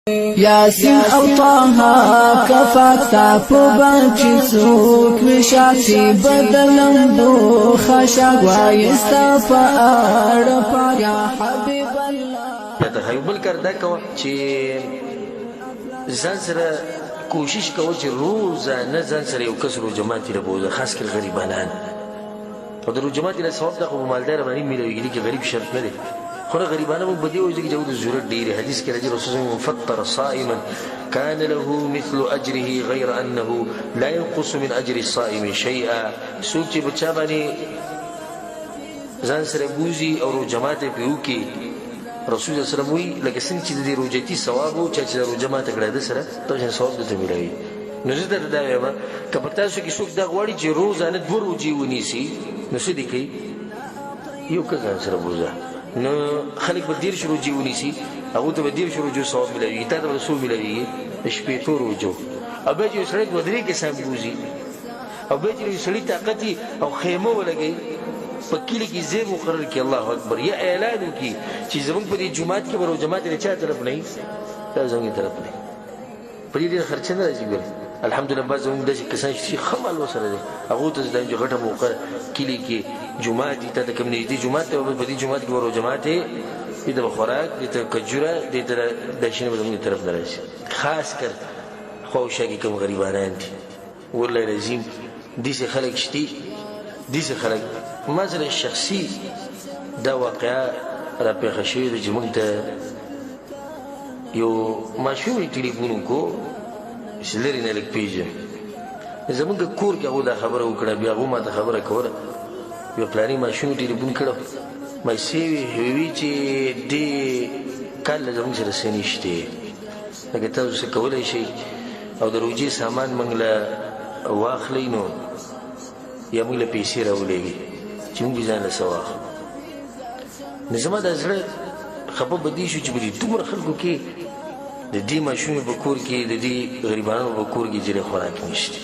یاسین او طه کفاتا پوبانچی سوک وشاسی بدلم دو خشاق وایستا فآر پا یا حبیب اللہ تخیل بل کرده کوا چه ځان سره کوشش کوو چې روزانه ځان سره یو کس روجماتي ربوزه خاص کر غریبانان او د روجماتي له ثواب د خو مالدار باندې ملويږي چې غریب شرط نه دی خو غریبانه مو بدی وځي چې د ضرورت ډیر حدیث کې راځي رسول الله فطر صائما كان له مثل اجره غير انه لا ينقص من اجر الصائم شيئا سوق چې بچا باندې ځان سره بوزي او روجماتي پیوکي رسول الله صلی الله علیه وسلم وی لکه څنګه چې د روجتي ثواب او چې روجمات کړه د سره ته ثواب دته ملوي نو زه دا وایم کله تاسو کې څوک دا غواړي چې روزانه دوه روجي ونیسي نو څه دي کوي یو کزان سره بوزا نو خلک به ډیر شروع جی ونیسي هغه ته به ډیر شروع جو ثواب ملوي ته د رسول ملوي شپې تو روجو او به چې سره ودرې کې سم بوزي او به چې سړی طاقت او خیمه ولګي پکیلی کی زیر مقرر کی الله اکبر یا اعلان کی چې زمونږ په دې جماعت کې ورو جماعت نه چا طرف نه دا زمونږ طرف نه په دې خرچ نه راځي ګل الحمدلله باز زمونږ د کسان شي خمل وسره دي هغه ته د غټه موقع کلی کې جماعت ته د کمیونټي جماعت ته په دې جماعت کې ورو جماعت دې د خوراک دې ته کجوره دې ته د شنو زمونږ طرف نه راځي خاص کر خوښه کې کوم غریبانان دي والله لازم دې خلک شتي دې خلک مثلا الشخصي دا واقعا را پیښه شوې ده چې موږ ته یو ماشومې ټلیفون وکړو چې لرې نه لږ پېژنم زموږ کور کې هغه دا خبره وکړه بیا هغه ماته خبره کوله یو پلاني ماشومې ټلیفون کړو ما وی چې دې کال زموږ سره څه نشته لکه تاسو څه کولی شئ او د روجې سامان موږ له واخلئ نو یا موږ له پیسې راولېږئ چې موږ ځان له څه واخلو نو زما د زړه خفه به دې شو چې په دې دومره خلکو کې د دې ماشومې په کور کې د دې غریبانو په کور کې جرې خوراک نشته